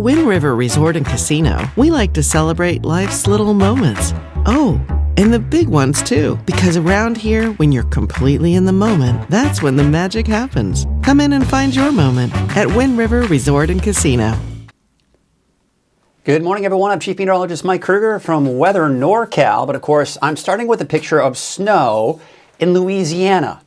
Wind River Resort and Casino, we like to celebrate life's little moments. Oh, and the big ones too, because around here, when you're completely in the moment, that's when the magic happens. Come in and find your moment at Wind River Resort and Casino. Good morning, everyone. I'm Chief Meteorologist Mike Krueger from Weather NorCal, but of course, I'm starting with a picture of snow in Louisiana.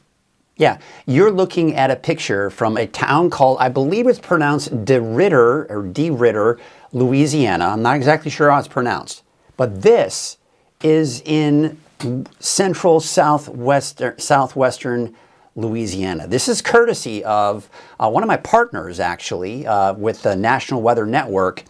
Yeah, you're looking at a picture from a town called, I believe it's pronounced DeRidder, Louisiana. I'm not exactly sure how it's pronounced, but this is in central southwestern Louisiana. This is courtesy of one of my partners, actually, with the National Weather Network,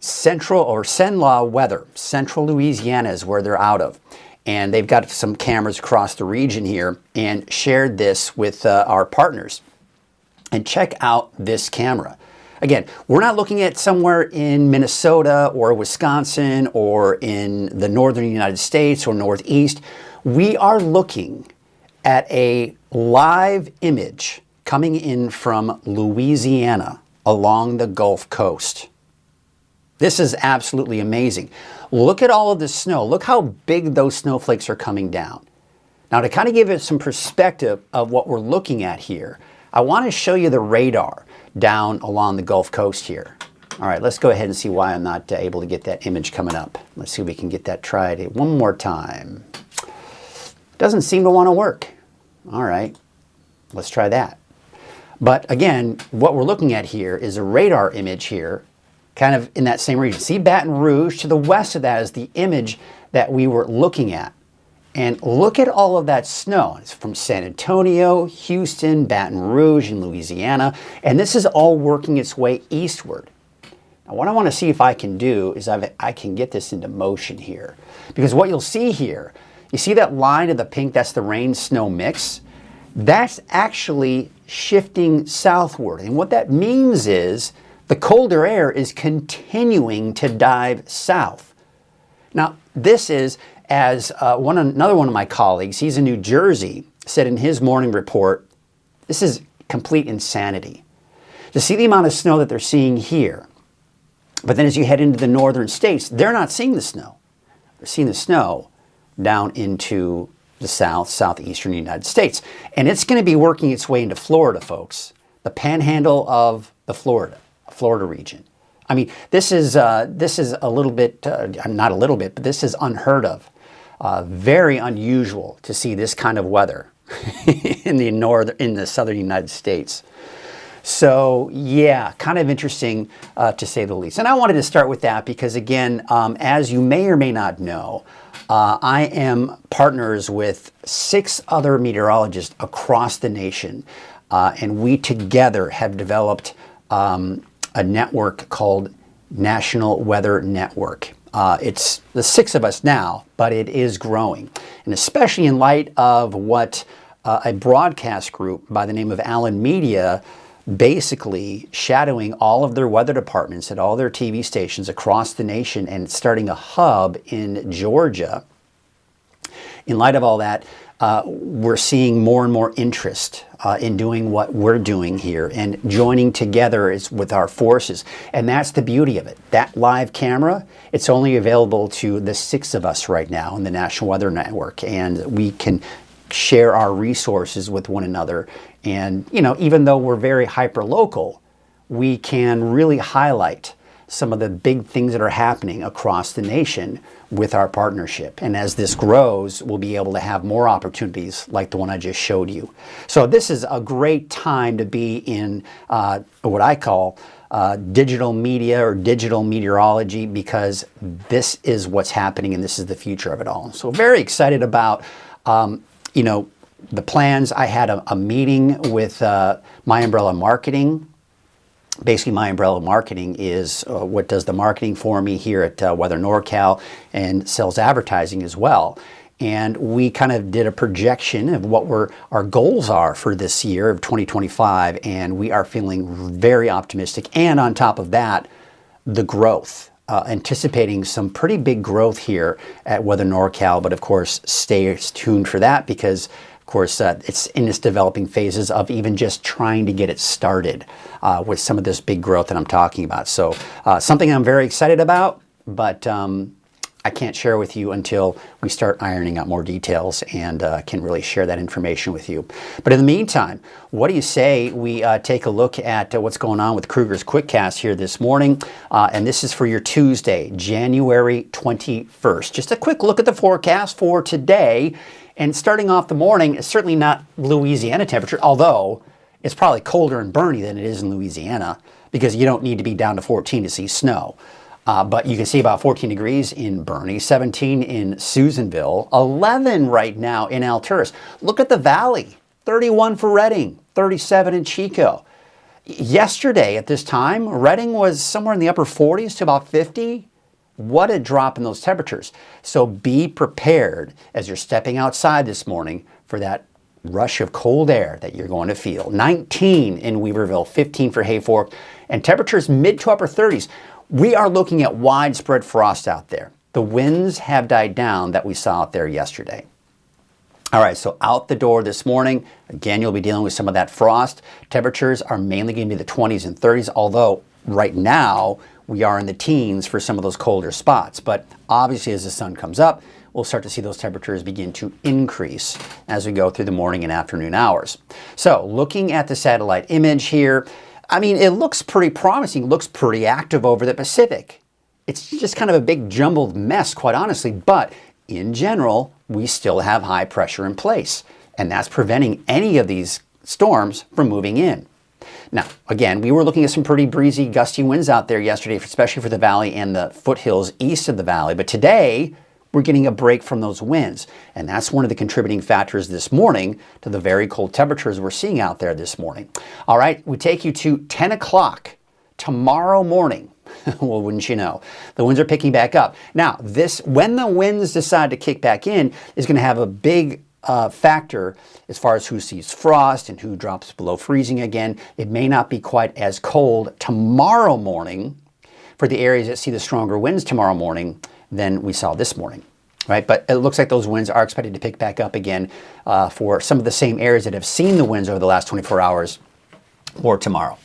Cenla Weather. Central Louisiana is where they're out of. And they've got some cameras across the region here and shared this with our partners. And check out this camera. Again, we're not looking at somewhere in Minnesota or Wisconsin or in the northern United States or Northeast. We are looking at a live image coming in from Louisiana along the Gulf Coast. This is absolutely amazing. Look at all of the snow. Look how big those snowflakes are coming down. Now, to kind of give it some perspective of what we're looking at here, I want to show you the radar down along the Gulf Coast here. All right, let's go ahead and see why I'm not able to get that image coming up. Let's see if we can get that tried one more time. Doesn't seem to want to work. All right, let's try that. But again, what we're looking at here is a radar image here, kind of in that same region. See Baton Rouge? To the west of that is the image that we were looking at. And look at all of that snow. It's from San Antonio, Houston, Baton Rouge in Louisiana, and this is all working its way eastward. Now, what I want to see if I can do is I can get this into motion here. Because what you'll see here, you see that line of the pink, that's the rain-snow mix? That's actually shifting southward. And what that means is the colder air is continuing to dive south. Now, this is, as another one of my colleagues, he's in New Jersey, said in his morning report, this is complete insanity. To see the amount of snow that they're seeing here, but then as you head into the northern states, they're not seeing the snow. They're seeing the snow down into the southeastern United States. And it's going to be working its way into Florida, folks. The panhandle of the Florida region. I mean, this is a little bit, not a little bit, but this is unheard of. Very unusual to see this kind of weather in the southern United States. So yeah, kind of interesting to say the least. And I wanted to start with that because again, as you may or may not know, I am partners with 6 other meteorologists across the nation, and we together have developed a network called National Weather Network. It's the 6 of us now, but it is growing. And especially in light of what a broadcast group by the name of Allen Media, basically shadowing all of their weather departments at all their TV stations across the nation and starting a hub in Georgia. In light of all that, we're seeing more and more interest in doing what we're doing here and joining together with our forces. And that's the beauty of it. That live camera, it's only available to the 6 of us right now in the National Weather Network. And we can share our resources with one another. And, you know, even though we're very hyper-local, we can really highlight some of the big things that are happening across the nation with our partnership. And as this grows, we'll be able to have more opportunities like the one I just showed you. So this is a great time to be in what I call digital media or digital meteorology, because this is what's happening and this is the future of it all. So very excited about, you know, the plans. I had a meeting with My Umbrella Marketing. Basically, My Umbrella Marketing is what does the marketing for me here at Weather NorCal and sells advertising as well. And we kind of did a projection of what our goals are for this year of 2025, and we are feeling very optimistic. And on top of that, the growth. Anticipating some pretty big growth here at Weather NorCal, but of course, stay tuned for that because course, it's in its developing phases of even just trying to get it started with some of this big growth that I'm talking about. So something I'm very excited about, but I can't share with you until we start ironing out more details and can really share that information with you. But in the meantime, what do you say we take a look at what's going on with Krueger's Quickcast here this morning? And this is for your Tuesday, January 21st. Just a quick look at the forecast for today. And starting off the morning, it's certainly not Louisiana temperature, although it's probably colder in Bernie than it is in Louisiana because you don't need to be down to 14 to see snow. But you can see about 14 degrees in Bernie, 17 in Susanville, 11 right now in Alturas. Look at the valley, 31 for Redding, 37 in Chico. Yesterday at this time, Redding was somewhere in the upper 40s to about 50. What a drop in those temperatures. So be prepared as you're stepping outside this morning for that rush of cold air that you're going to feel. 19 in Weaverville, 15 for Hayfork, and temperatures mid to upper 30s. We are looking at widespread frost out there. The winds have died down that we saw out there yesterday. All right, so out the door this morning, again, you'll be dealing with some of that frost. Temperatures are mainly going to be the 20s and 30s, although right now we are in the teens for some of those colder spots. But obviously as the sun comes up, we'll start to see those temperatures begin to increase as we go through the morning and afternoon hours. So looking at the satellite image here, I mean, it looks pretty promising, looks pretty active over the Pacific. It's just kind of a big jumbled mess, quite honestly, but in general, we still have high pressure in place, and that's preventing any of these storms from moving in. Now, again, we were looking at some pretty breezy, gusty winds out there yesterday, especially for the valley and the foothills east of the valley, but today, we're getting a break from those winds. And that's one of the contributing factors this morning to the very cold temperatures we're seeing out there this morning. All right, we take you to 10 o'clock tomorrow morning. Well, wouldn't you know? The winds are picking back up. Now, when the winds decide to kick back in, is going to have a big factor as far as who sees frost and who drops below freezing again. It may not be quite as cold tomorrow morning for the areas that see the stronger winds tomorrow morning than we saw this morning, right? But it looks like those winds are expected to pick back up again for some of the same areas that have seen the winds over the last 24 hours or tomorrow.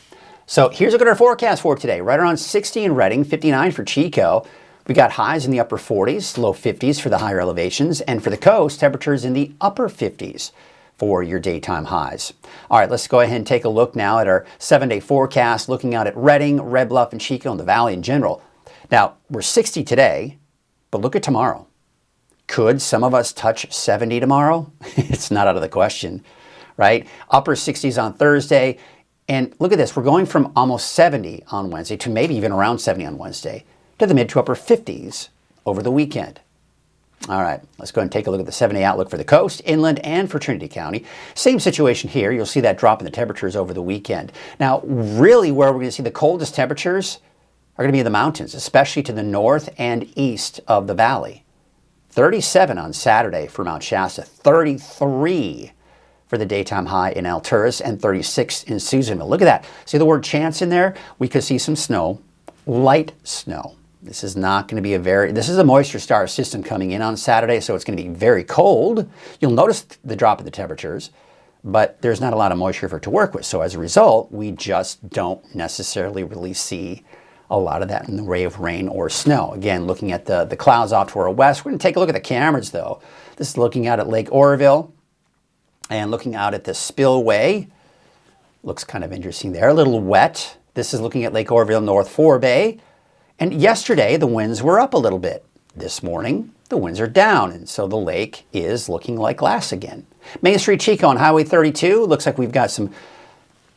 So here's a look at our forecast for today. Right around 60 in Redding, 59 for Chico. We got highs in the upper 40s, low 50s for the higher elevations. And for the coast, temperatures in the upper 50s for your daytime highs. All right, let's go ahead and take a look now at our 7-day forecast, looking out at Redding, Red Bluff, and Chico, and the valley in general. Now, we're 60 today. But look at tomorrow. Could some of us touch 70 tomorrow? It's not out of the question, right? Upper 60s on Thursday. And look at this. We're going from almost 70 on Wednesday to maybe even around 70 on Wednesday to the mid to upper 50s over the weekend. All right, let's go ahead and take a look at the 7-day outlook for the coast, inland, and for Trinity County. Same situation here. You'll see that drop in the temperatures over the weekend. Now, really where we're going to see the coldest temperatures are going to be in the mountains, especially to the north and east of the valley. 37 on Saturday for Mount Shasta, 33 for the daytime high in Alturas, and 36 in Susanville. Look at that. See the word chance in there? We could see some snow, light snow. This is not going to be this is a moisture star system coming in on Saturday, so it's going to be very cold. You'll notice the drop in the temperatures, but there's not a lot of moisture for it to work with. So as a result, we just don't necessarily really see a lot of that in the way of rain or snow. Again, looking at the clouds off to our west. We're going to take a look at the cameras, though. This is looking out at Lake Oroville and looking out at the spillway. Looks kind of interesting there. A little wet. This is looking at Lake Oroville, North Forebay. And yesterday, the winds were up a little bit. This morning, the winds are down, and so the lake is looking like glass again. Main Street Chico on Highway 32. Looks like we've got some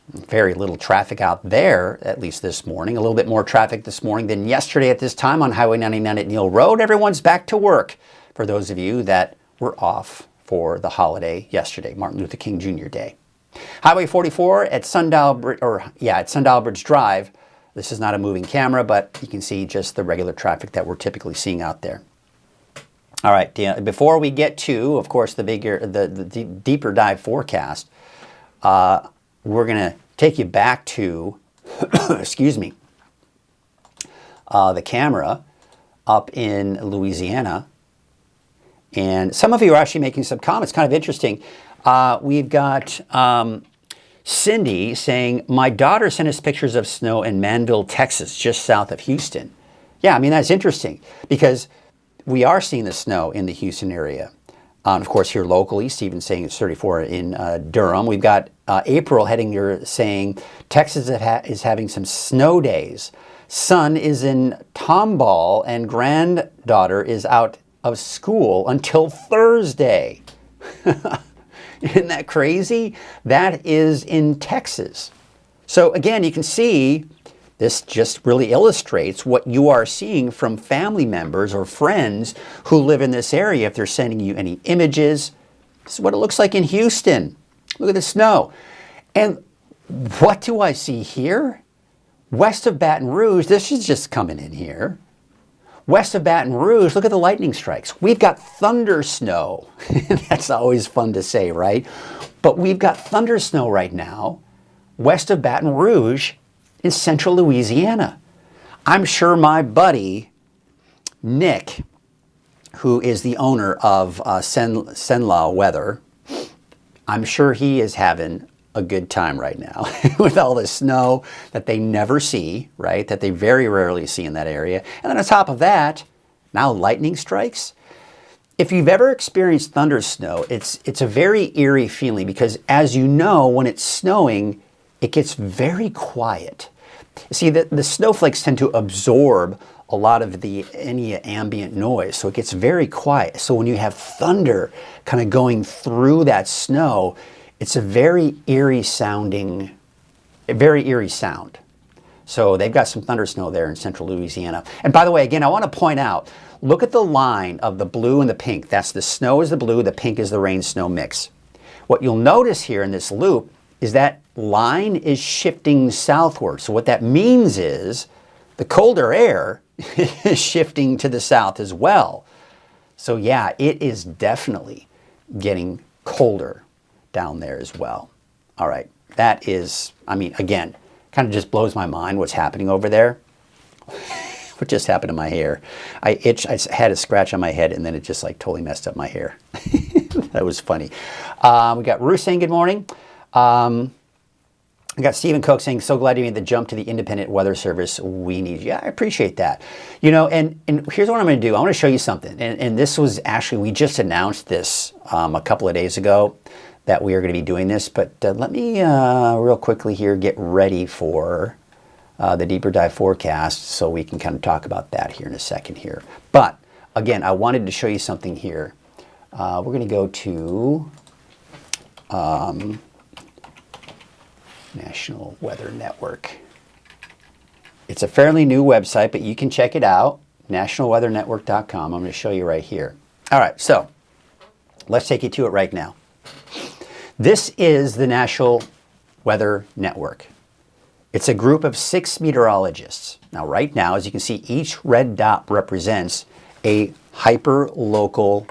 very little traffic out there, at least this morning. A little bit more traffic this morning than yesterday at this time on Highway 99 at Neal Road. Everyone's back to work for those of you that were off for the holiday yesterday, Martin Luther King Jr. Day. Highway 44 at Sundial Bridge Drive. This is not a moving camera, but you can see just the regular traffic that we're typically seeing out there. All right, before we get to, of course, the deeper dive forecast, we're going to take you back to, excuse me, the camera up in Louisiana. And some of you are actually making some comments, kind of interesting. We've got Cindy saying, my daughter sent us pictures of snow in Manville, Texas, just south of Houston. Yeah, I mean, that's interesting because we are seeing the snow in the Houston area. Of course, here locally, Stephen's saying it's 34 in Durham. We've got April heading here saying Texas is having some snow days. Son is in Tomball and granddaughter is out of school until Thursday. Isn't that crazy? That is in Texas. So again, you can see this just really illustrates what you are seeing from family members or friends who live in this area. If they're sending you any images, this is what it looks like in Houston. Look at the snow. And what do I see here? West of Baton Rouge, this is just coming in here. West of Baton Rouge, look at the lightning strikes. We've got thunder snow. That's always fun to say, right? But we've got thunder snow right now, west of Baton Rouge in central Louisiana. I'm sure my buddy, Nick, who is the owner of Senlaw Weather, I'm sure he is having a good time right now with all the snow that they never see, right? That they very rarely see in that area. And then on top of that, now lightning strikes. If you've ever experienced thunder snow, it's a very eerie feeling because as you know, when it's snowing, it gets very quiet. See, the snowflakes tend to absorb a lot of any ambient noise, so it gets very quiet. So when you have thunder kind of going through that snow, it's a very eerie sound. So they've got some thunder snow there in central Louisiana. And by the way, again, I want to point out, look at the line of the blue and the pink. That's the snow is the blue, the pink is the rain-snow mix. What you'll notice here in this loop is that line is shifting southward. So what that means is the colder air is shifting to the south as well. So yeah, it is definitely getting colder down there as well. All right, that is, I mean, again, kind of just blows my mind what's happening over there. What just happened to my hair? I had a scratch on my head and then it just like totally messed up my hair. That was funny. We got Ruth saying good morning. I got Stephen Cook saying, so glad you made the jump to the independent weather service. We need you. Yeah, I appreciate that. You know, and here's what I'm going to do. I want to show you something. And this was actually, we just announced this a couple of days ago that we are going to be doing this. But let me real quickly here get ready for the deeper dive forecast so we can kind of talk about that here in a second here. But again, I wanted to show you something here. We're going to go to National Weather Network. It's a fairly new website, but you can check it out, nationalweathernetwork.com. I'm going to show you right here. All right, so let's take you to it right now. This is the National Weather Network. It's a group of 6 meteorologists. Now, right now, as you can see, each red dot represents a hyper-local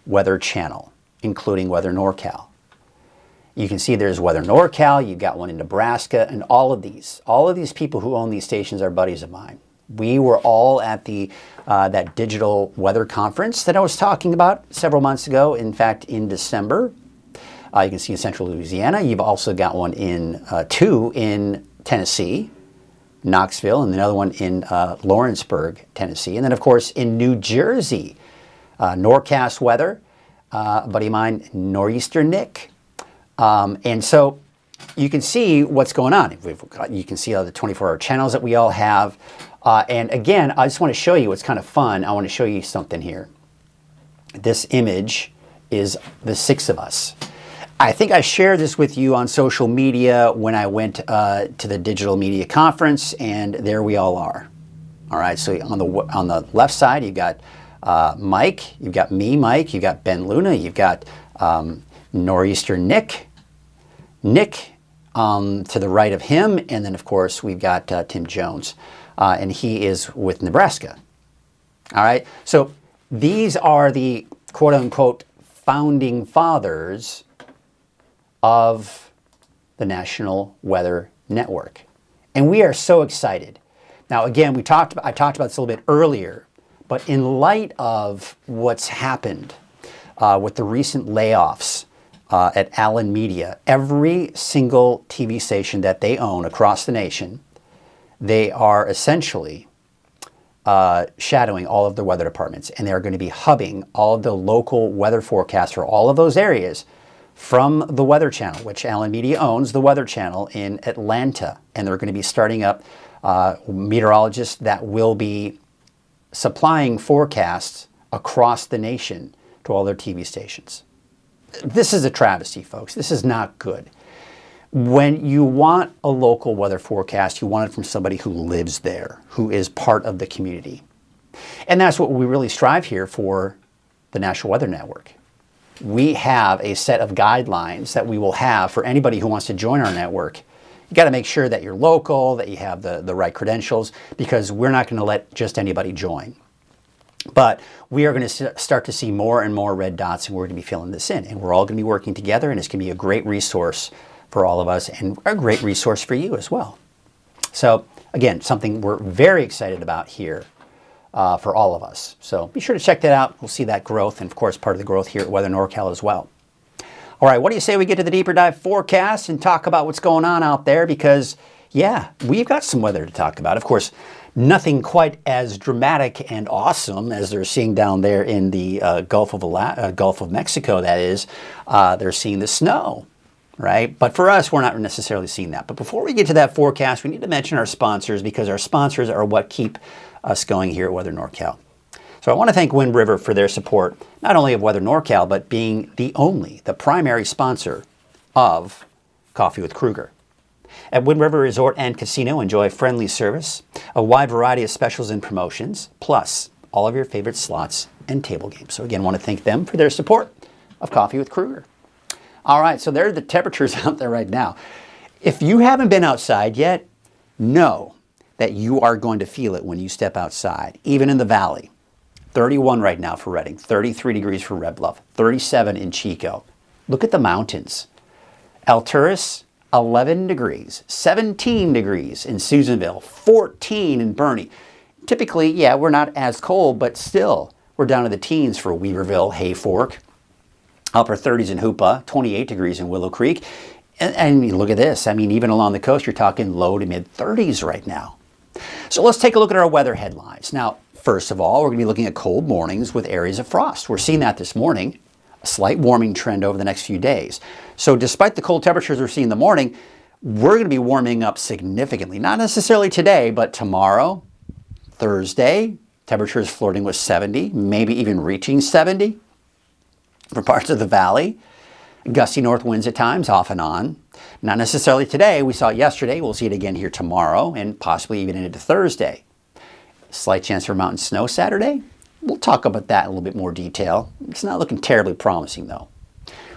weather channel, including Weather NorCal. You can see there's Weather NorCal, you've got one in Nebraska, and all of these people who own these stations are buddies of mine. We were all at the that digital weather conference that I was talking about several months ago, in fact, in December. You can see in central Louisiana. You've also got one in two in Tennessee, Knoxville, and another one in Lawrenceburg, Tennessee. And then, of course, in New Jersey, Norcast Weather, a buddy of mine, Nor'easter Nick. And so you can see what's going on. You can see all the 24-hour channels that we all have. And again, I just want to show you what's kind of fun. I want to show you something here. This image is the 6 of us. I think I shared this with you on social media when I went to the digital media conference, and there we all are. All right, so on the left side, you've got Mike, you've got me, Mike, you've got Ben Luna, you've got Nor'easter Nick, to the right of him, and then of course we've got Tim Jones, and he is with Nebraska. All right, so these are the quote-unquote founding fathers of the National Weather Network, and we are so excited. Now, again, I talked about this a little bit earlier, but in light of what's happened with the recent layoffs at Allen Media, every single TV station that they own across the nation, they are essentially shadowing all of the weather departments, and they're going to be hubbing all of the local weather forecasts for all of those areas from the Weather Channel, which Allen Media owns, the Weather Channel in Atlanta. And they're going to be starting up meteorologists that will be supplying forecasts across the nation to all their TV stations. This is a travesty, folks. This is not good. When you want a local weather forecast, you want it from somebody who lives there, who is part of the community. And that's what we really strive here for the National Weather Network. We have a set of guidelines that we will have for anybody who wants to join our network. You got to make sure that you're local, that you have the right credentials, because we're not going to let just anybody join. But we are going to start to see more and more red dots, and we're going to be filling this in. And we're all going to be working together, and it's going to be a great resource for all of us and a great resource for you as well. So again, something we're very excited about here for all of us. So be sure to check that out. We'll see that growth, and of course part of the growth here at Weather NorCal as well. All right, what do you say we get to the deeper dive forecast and talk about what's going on out there? Because yeah, we've got some weather to talk about. Of course, nothing quite as dramatic and awesome as they're seeing down there in the Gulf of Mexico. That is, they're seeing the snow. Right? But for us, we're not necessarily seeing that. But before we get to that forecast, we need to mention our sponsors, because our sponsors are what keep us going here at Weather NorCal. So I want to thank Wind River for their support, not only of Weather NorCal, but being the primary sponsor of Coffee with Krueger. At Wind River Resort and Casino, enjoy friendly service, a wide variety of specials and promotions, plus all of your favorite slots and table games. So again, I want to thank them for their support of Coffee with Krueger. All right, so there are the temperatures out there right now. If you haven't been outside yet, know that you are going to feel it when you step outside, even in the valley. 31 right now for Redding, 33 degrees for Red Bluff, 37 in Chico. Look at the mountains. Alturas, 11 degrees, 17 degrees in Susanville, 14 in Bernie. Typically, yeah, we're not as cold, but still, we're down to the teens for Weaverville, Hayfork. Upper 30s in Hoopa, 28 degrees in Willow Creek. And look at this. I mean, even along the coast, you're talking low to mid 30s right now. So let's take a look at our weather headlines. Now, first of all, we're going to be looking at cold mornings with areas of frost. We're seeing that this morning, a slight warming trend over the next few days. So despite the cold temperatures we're seeing in the morning, we're going to be warming up significantly. Not necessarily today, but tomorrow, Thursday, temperatures flirting with 70, maybe even reaching 70. For parts of the valley, gusty north winds at times, off and on. Not necessarily today. We saw it yesterday. We'll see it again here tomorrow and possibly even into Thursday. Slight chance for mountain snow Saturday. We'll talk about that in a little bit more detail. It's not looking terribly promising, though.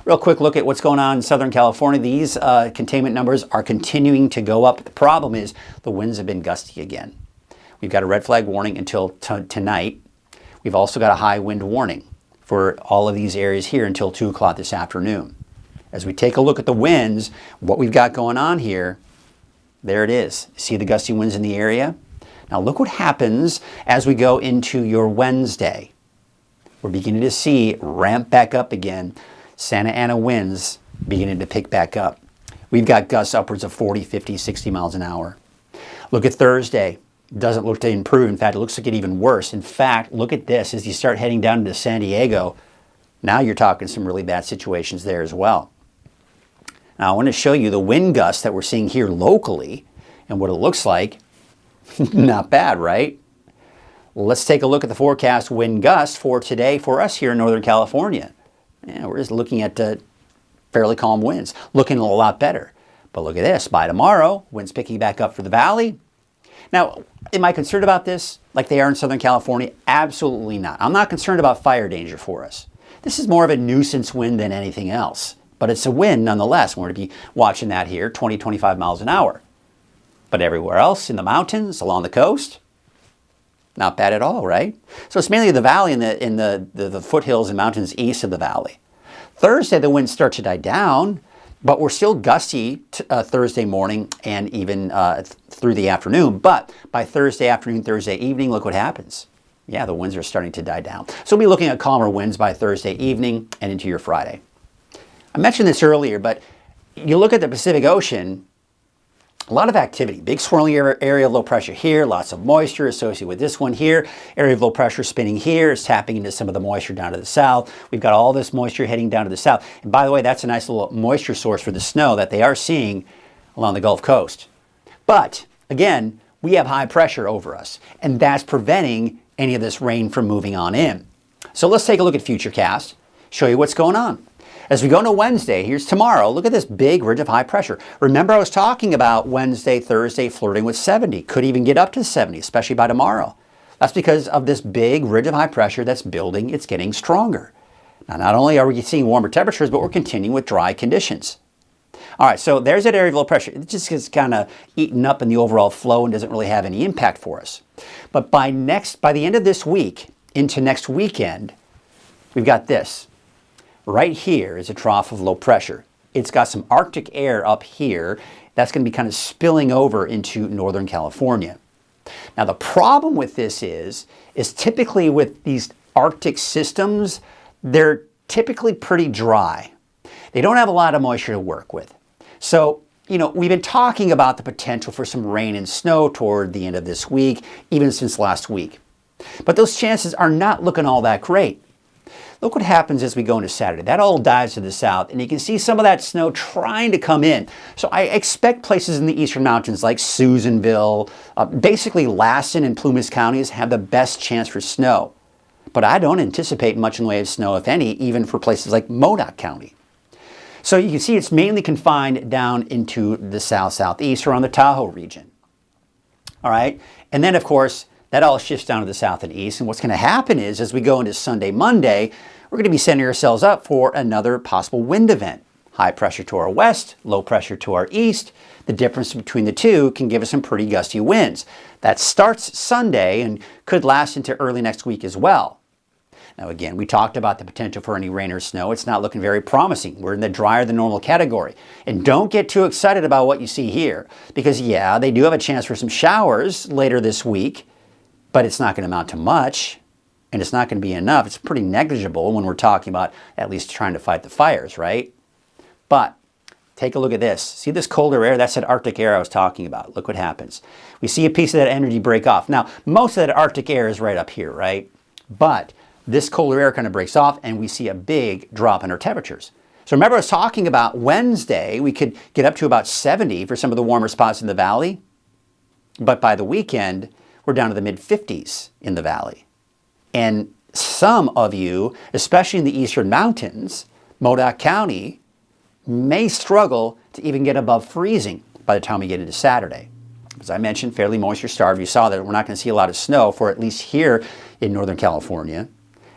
Real quick look at what's going on in Southern California. These containment numbers are continuing to go up. The problem is the winds have been gusty again. We've got a red flag warning until tonight. We've also got a high wind warning for all of these areas here until 2 o'clock this afternoon. As we take a look at the winds, what we've got going on here, there it is. See the gusty winds in the area? Now look what happens as we go into your Wednesday. We're beginning to see ramp back up again. Santa Ana winds beginning to pick back up. We've got gusts upwards of 40, 50, 60 miles an hour. Look at Thursday. Doesn't look to improve. In fact, it looks to get even worse. In fact, look at this. As you start heading down to San Diego, now you're talking some really bad situations there as well. Now, I want to show you the wind gusts that we're seeing here locally and what it looks like. Not bad, right? Let's take a look at the forecast wind gust for today for us here in Northern California. Yeah, we're just looking at fairly calm winds. Looking a lot better. But look at this. By tomorrow, winds picking back up for the valley. Now, am I concerned about this like they are in Southern California? Absolutely not. I'm not concerned about fire danger for us. This is more of a nuisance wind than anything else. But it's a wind nonetheless. We're going to be watching that here, 20, 25 miles an hour. But everywhere else in the mountains, along the coast, not bad at all, right? So it's mainly the valley and the foothills and mountains east of the valley. Thursday, the winds start to die down. But we're still gusty Thursday morning and even through the afternoon. But by Thursday afternoon, Thursday evening, look what happens. Yeah, the winds are starting to die down. So we'll be looking at calmer winds by Thursday evening and into your Friday. I mentioned this earlier, but you look at the Pacific Ocean, a lot of activity, big swirling area of low pressure here, lots of moisture associated with this one here. Area of low pressure spinning here is tapping into some of the moisture down to the south. We've got all this moisture heading down to the south. And by the way, that's a nice little moisture source for the snow that they are seeing along the Gulf Coast. But again, we have high pressure over us, and that's preventing any of this rain from moving on in. So let's take a look at Futurecast, show you what's going on. As we go into Wednesday, here's tomorrow, look at this big ridge of high pressure. Remember I was talking about Wednesday, Thursday flirting with 70. Could even get up to 70, especially by tomorrow. That's because of this big ridge of high pressure that's building, it's getting stronger. Now, not only are we seeing warmer temperatures, but we're continuing with dry conditions. All right, so there's that area of low pressure. It just gets kind of eaten up in the overall flow and doesn't really have any impact for us. But by the end of this week, into next weekend, we've got this. Right here is a trough of low pressure. It's got some Arctic air up here that's going to be kind of spilling over into Northern California. Now the problem with this is typically with these Arctic systems, they're typically pretty dry. They don't have a lot of moisture to work with. So, we've been talking about the potential for some rain and snow toward the end of this week, even since last week. But those chances are not looking all that great. Look what happens as we go into Saturday. That all dives to the south, and you can see some of that snow trying to come in. So I expect places in the eastern mountains like Susanville, basically Lassen and Plumas counties have the best chance for snow. But I don't anticipate much in the way of snow, if any, even for places like Modoc County. So you can see it's mainly confined down into the south-southeast or on the Tahoe region. All right, and then of course, that all shifts down to the south and east. And what's going to happen is, as we go into Sunday, Monday, we're going to be setting ourselves up for another possible wind event. High pressure to our west, low pressure to our east. The difference between the two can give us some pretty gusty winds. That starts Sunday and could last into early next week as well. Now again, we talked about the potential for any rain or snow. It's not looking very promising. We're in the drier than normal category. And don't get too excited about what you see here, because yeah, they do have a chance for some showers later this week. But it's not going to amount to much, and it's not going to be enough. It's pretty negligible when we're talking about at least trying to fight the fires, right? But take a look at this. See this colder air? That's that Arctic air I was talking about. Look what happens. We see a piece of that energy break off. Now, most of that Arctic air is right up here, right? But this colder air kind of breaks off, and we see a big drop in our temperatures. So remember I was talking about Wednesday, we could get up to about 70 for some of the warmer spots in the valley. But by the weekend, we're down to the mid-50s in the valley. And some of you, especially in the eastern mountains, Modoc County, may struggle to even get above freezing by the time we get into Saturday. As I mentioned, fairly moisture starved. You saw that we're not going to see a lot of snow for at least here in Northern California.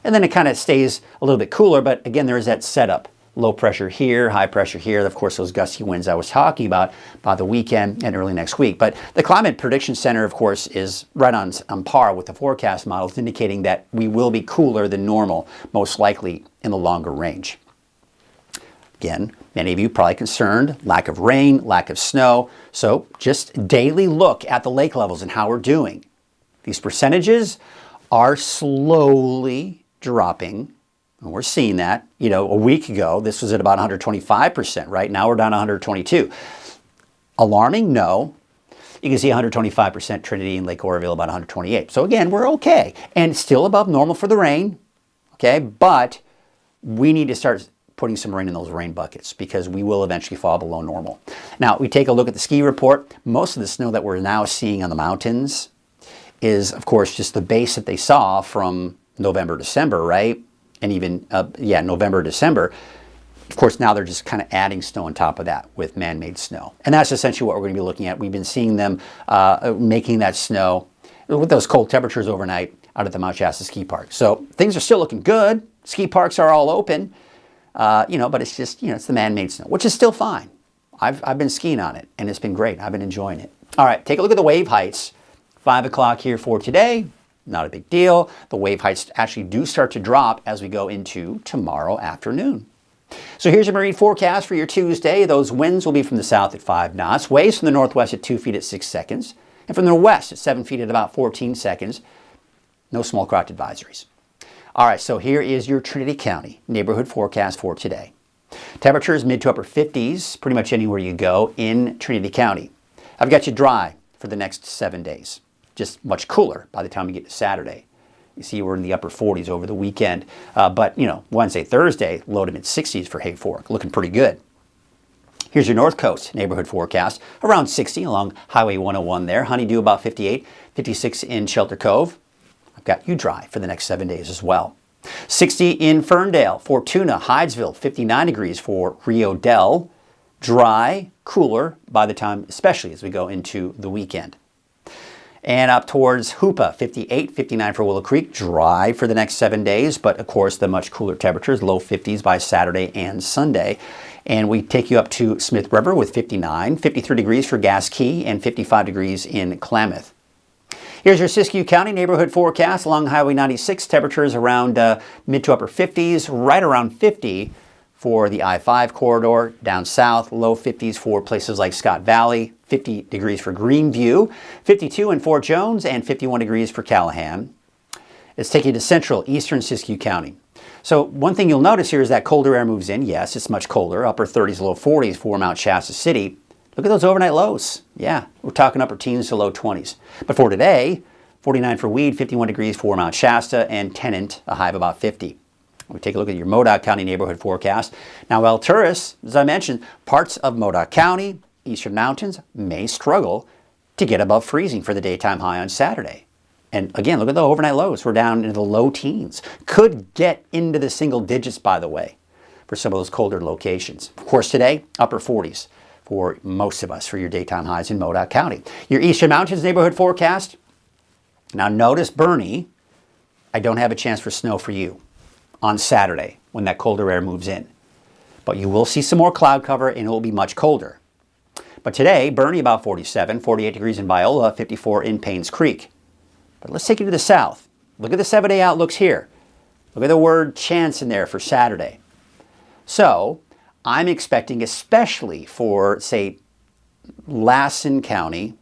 And then it kind of stays a little bit cooler, but again, there is that setup. Low pressure here, high pressure here. Of course, those gusty winds I was talking about by the weekend and early next week. But the Climate Prediction Center, of course, is right on par with the forecast models, indicating that we will be cooler than normal, most likely in the longer range. Again, many of you probably concerned, lack of rain, lack of snow. So just daily look at the lake levels and how we're doing. These percentages are slowly dropping. And we're seeing that. A week ago, this was at about 125%, right? Now we're down to 122. Alarming? No. You can see 125% Trinity and Lake Oroville, about 128. So again, we're okay. And still above normal for the rain, okay? But we need to start putting some rain in those rain buckets because we will eventually fall below normal. Now, we take a look at the ski report. Most of the snow that we're now seeing on the mountains is, of course, just the base that they saw from November, December, right? And even, November, December. Of course, now they're just kind of adding snow on top of that with man-made snow. And that's essentially what we're going to be looking at. We've been seeing them making that snow with those cold temperatures overnight out at the Mount Shasta Ski Park. So things are still looking good. Ski parks are all open, but it's just, it's the man-made snow, which is still fine. I've been skiing on it, and it's been great. I've been enjoying it. All right, take a look at the wave heights. 5 o'clock here for today. Not a big deal. The wave heights actually do start to drop as we go into tomorrow afternoon. So here's your marine forecast for your Tuesday. Those winds will be from the south at 5 knots, waves from the northwest at 2 feet at 6 seconds, and from the west at 7 feet at about 14 seconds. No small craft advisories. All right, so here is your Trinity County neighborhood forecast for today. Temperatures mid to upper 50s, pretty much anywhere you go in Trinity County. I've got you dry for the next 7 days. Just much cooler by the time we get to Saturday. You see we're in the upper 40s over the weekend. But, Wednesday, Thursday, low to mid 60s for Hay Fork. Looking pretty good. Here's your North Coast neighborhood forecast. Around 60 along Highway 101 there. Honeydew about 58, 56 in Shelter Cove. I've got you dry for the next 7 days as well. 60 in Ferndale, Fortuna, Hydesville, 59 degrees for Rio Dell. Dry, cooler by the time, especially as we go into the weekend. And up towards Hoopa, 58, 59 for Willow Creek. Dry for the next 7 days, but of course the much cooler temperatures, low 50s by Saturday and Sunday. And we take you up to Smith River with 59, 53 degrees for Gas Key, and 55 degrees in Klamath. Here's your Siskiyou County neighborhood forecast along Highway 96. Temperatures around mid to upper 50s, right around 50 for the I-5 corridor. Down south, low 50s for places like Scott Valley, 50 degrees for Greenview, 52 in Fort Jones, and 51 degrees for Callahan. Let's take you to central eastern Siskiyou County. So one thing you'll notice here is that colder air moves in. Yes, it's much colder, upper 30s, low 40s for Mount Shasta City. Look at those overnight lows. Yeah, we're talking upper teens to low 20s. But for today, 49 for Weed, 51 degrees for Mount Shasta, and Tennant, a high of about 50. We take a look at your Modoc County neighborhood forecast. Now, Alturas, as I mentioned, parts of Modoc County, eastern mountains, may struggle to get above freezing for the daytime high on Saturday. And again, look at the overnight lows. We're down into the low teens. Could get into the single digits, by the way, for some of those colder locations. Of course, today, upper 40s for most of us for your daytime highs in Modoc County. Your Eastern Mountains neighborhood forecast. Now notice, Bernie, I don't have a chance for snow for you on Saturday when that colder air moves in. But you will see some more cloud cover and it will be much colder. But today, Bernie about 47, 48 degrees in Viola, 54 in Paynes Creek. But let's take you to the south. Look at the 7-day outlooks here. Look at the word chance in there for Saturday. So I'm expecting, especially for, say, Lassen County,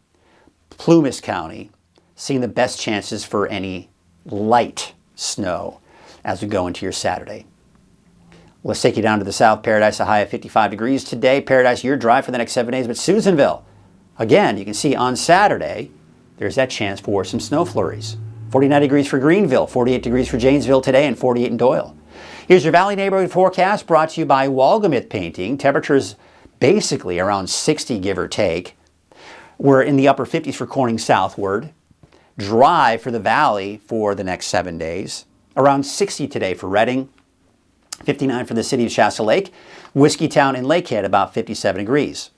Plumas County, seeing the best chances for any light snow as we go into your Saturday. Let's take you down to the south. Paradise, a high of 55 degrees today. Paradise, you're dry for the next 7 days. But Susanville, again, you can see on Saturday, there's that chance for some snow flurries. 49 degrees for Greenville, 48 degrees for Janesville today, and 48 in Doyle. Here's your Valley neighborhood forecast brought to you by Walgamith Painting. Temperatures basically around 60, give or take. We're in the upper 50s for Corning southward. Dry for the Valley for the next 7 days. Around 60 today for Redding. 59 for the city of Shasta Lake. Whiskeytown and Lakehead about 57 degrees.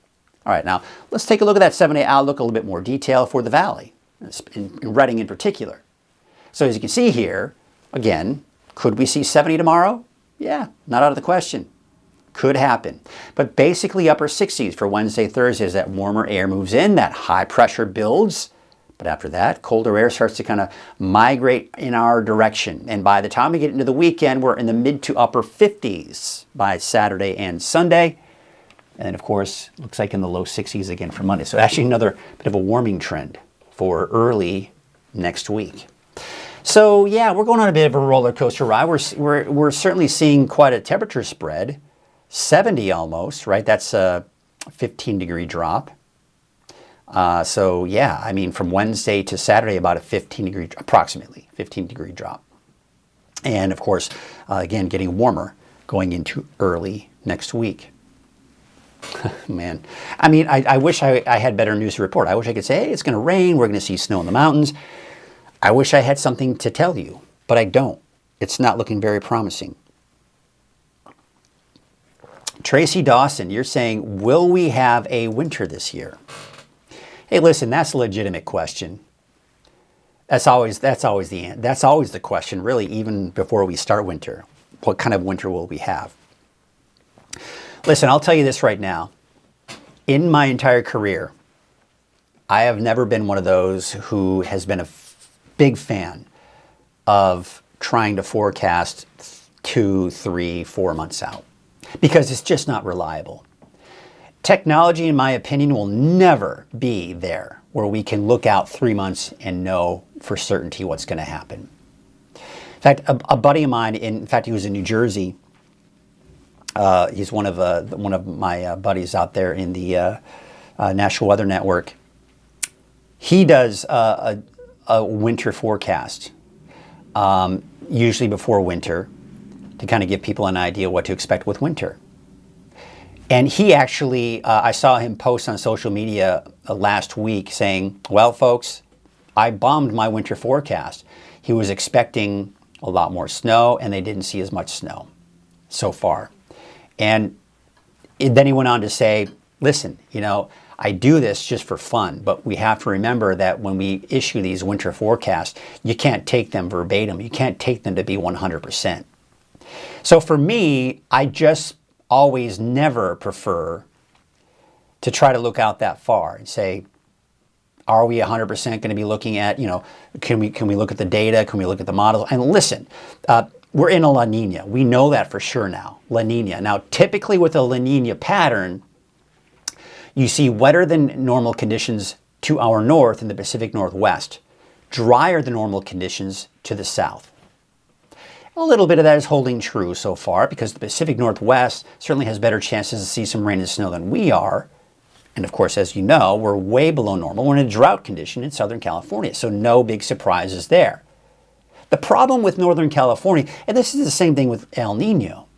All right, now let's take a look at that 7-day outlook, a little bit more detail for the Valley, in Redding in particular. So as you can see here, again, could we see 70 tomorrow? Yeah, not out of the question. Could happen. But basically upper 60s for Wednesday, Thursday as that warmer air moves in, that high pressure builds. But after that, colder air starts to kind of migrate in our direction. And by the time we get into the weekend, we're in the mid to upper 50s by Saturday and Sunday. And then, of course, looks like in the low 60s again for Monday. So actually another bit of a warming trend for early next week. So yeah, we're going on a bit of a roller coaster ride. We're certainly seeing quite a temperature spread, 70 almost, right? That's a 15-degree drop. So yeah, I mean, from Wednesday to Saturday, about a 15-degree, approximately 15-degree drop. And of course, again, getting warmer going into early next week. Man, I mean, I wish I had better news to report. I wish I could say, hey, it's going to rain. We're going to see snow in the mountains. I wish I had something to tell you, but I don't. It's not looking very promising. Tracy Dawson, you're saying, will we have a winter this year? Hey, listen, that's a legitimate question. That's always the question, really, even before we start winter. What kind of winter will we have? Listen, I'll tell you this right now. In my entire career, I have never been one of those who has been a big fan of trying to forecast 2, 3, 4 months out because it's just not reliable. Technology, in my opinion, will never be there where we can look out 3 months and know for certainty what's going to happen. In fact, a buddy of mine, in fact, he was in New Jersey, He's one of my buddies out there in the National Weather Network. He does a winter forecast, usually before winter, to kind of give people an idea what to expect with winter. And he actually, I saw him post on social media last week saying, well, folks, I bombed my winter forecast. He was expecting a lot more snow, and they didn't see as much snow so far. And then he went on to say, listen, I do this just for fun, but we have to remember that when we issue these winter forecasts, you can't take them verbatim. You can't take them to be 100%. So for me, I just always never prefer to try to look out that far and say, are we 100% going to be looking at, can we look at the data? Can we look at the models? And listen, we're in a La Nina. We know that for sure now, La Nina. Now, typically with a La Nina pattern, you see wetter than normal conditions to our north in the Pacific Northwest, drier than normal conditions to the south. A little bit of that is holding true so far because the Pacific Northwest certainly has better chances to see some rain and snow than we are. And of course, as you know, we're way below normal. We're in a drought condition in Southern California, so no big surprises there. The problem with Northern California, and this is the same thing with El Nino,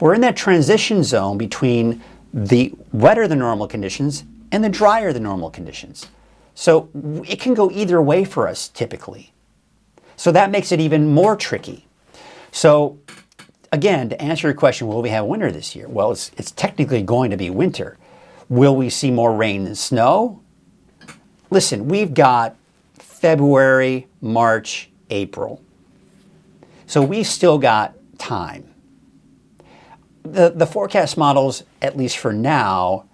we're in that transition zone between the wetter than normal conditions and the drier than normal conditions. So it can go either way for us typically. So that makes it even more tricky. So again, to answer your question, will we have winter this year? Well, it's technically going to be winter. Will we see more rain than snow? Listen, we've got February, March, April. So we've still got time. The forecast models, at least for now,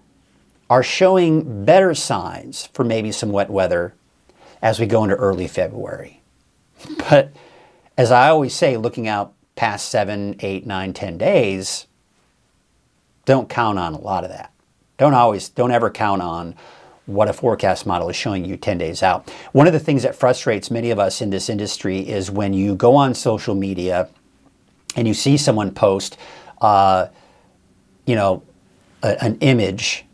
are showing better signs for maybe some wet weather as we go into early February. But as I always say, looking out past 7, 8, 9, 10 days, don't count on a lot of that. Don't ever count on what a forecast model is showing you 10 days out. One of the things that frustrates many of us in this industry is when you go on social media and you see someone post, an image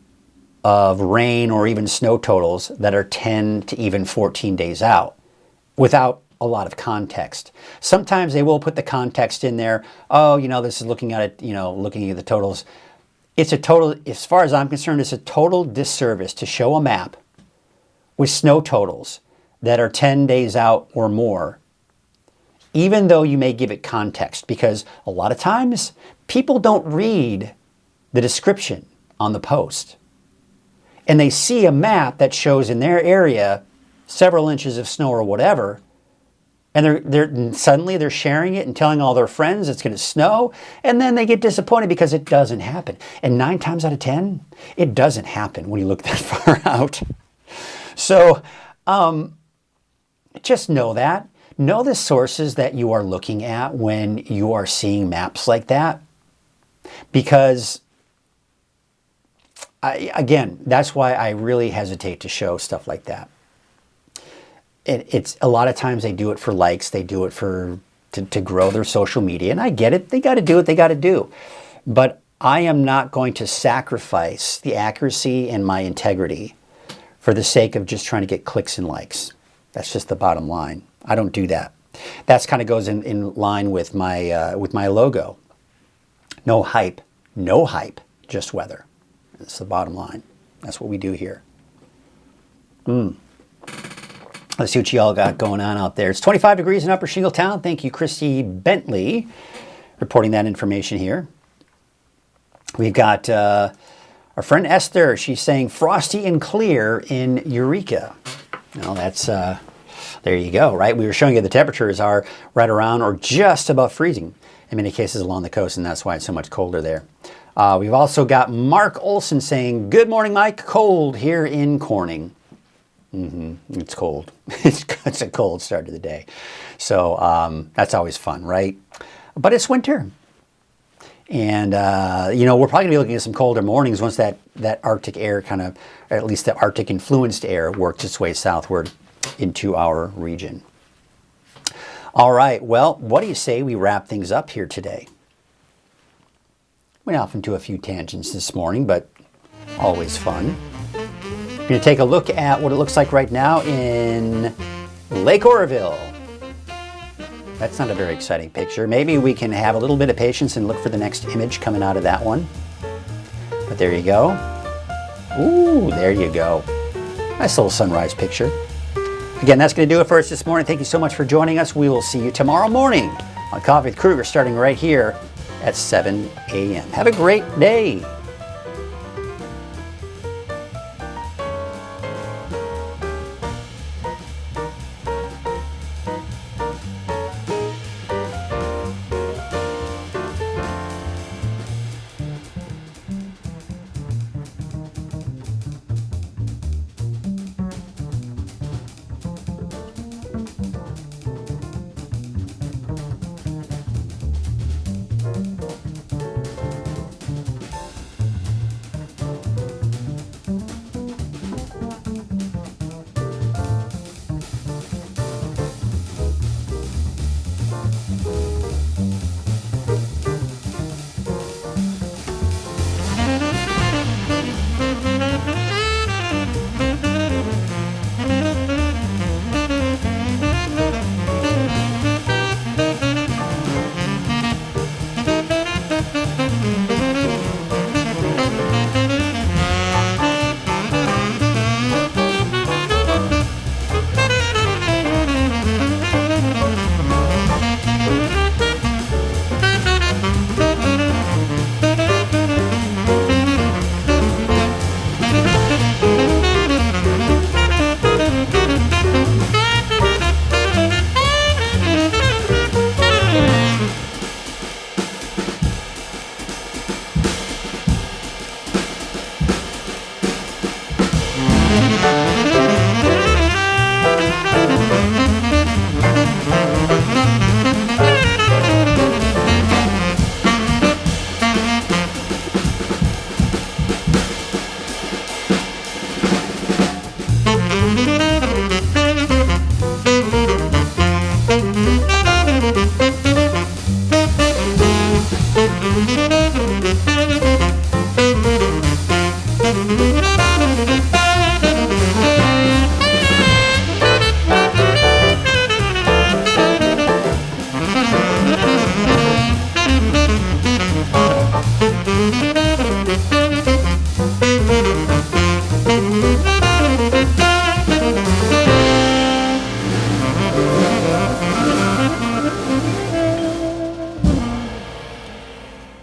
of rain or even snow totals that are 10 to even 14 days out without a lot of context. Sometimes they will put the context in there. Oh, this is looking at it, looking at the totals. It's a total, as far as I'm concerned, it's a total disservice to show a map with snow totals that are 10 days out or more, even though you may give it context, because a lot of times people don't read the description on the post. And they see a map that shows in their area several inches of snow or whatever, and suddenly they're sharing it and telling all their friends it's going to snow, and then they get disappointed because it doesn't happen. And 9 times out of 10, it doesn't happen when you look that far out. So just know that. Know the sources that you are looking at when you are seeing maps like that. Because, again, that's why I really hesitate to show stuff like that. It's a lot of times they do it for likes, they do it to grow their social media, and I get it. They got to do what they got to do, but I am not going to sacrifice the accuracy and my integrity for the sake of just trying to get clicks and likes. That's just the bottom line. I don't do that. That's kind of goes in line with my logo. No hype, just weather. That's the bottom line. That's what we do here. Let's see what you all got going on out there. It's 25 degrees in Upper Shingletown. Thank you, Christy Bentley, reporting that information here. We've got our friend Esther. She's saying frosty and clear in Eureka. Well, that's, there you go, right? We were showing you the temperatures are right around or just above freezing in many cases along the coast, and that's why it's so much colder there. We've also got Mark Olson saying, good morning, Mike. Cold here in Corning. It's cold. It's a cold start to the day. So that's always fun, right? But it's winter. And, we're probably going to be looking at some colder mornings once that Arctic air or at least the Arctic influenced air works its way southward into our region. All right. Well, what do you say we wrap things up here today? Went off into a few tangents this morning, but always fun. We're going to take a look at what it looks like right now in Lake Oroville. That's not a very exciting picture. Maybe we can have a little bit of patience and look for the next image coming out of that one. But there you go. Ooh, there you go. Nice little sunrise picture. Again, that's going to do it for us this morning. Thank you so much for joining us. We will see you tomorrow morning on Coffee with Krueger, starting right here at 7 a.m. Have a great day.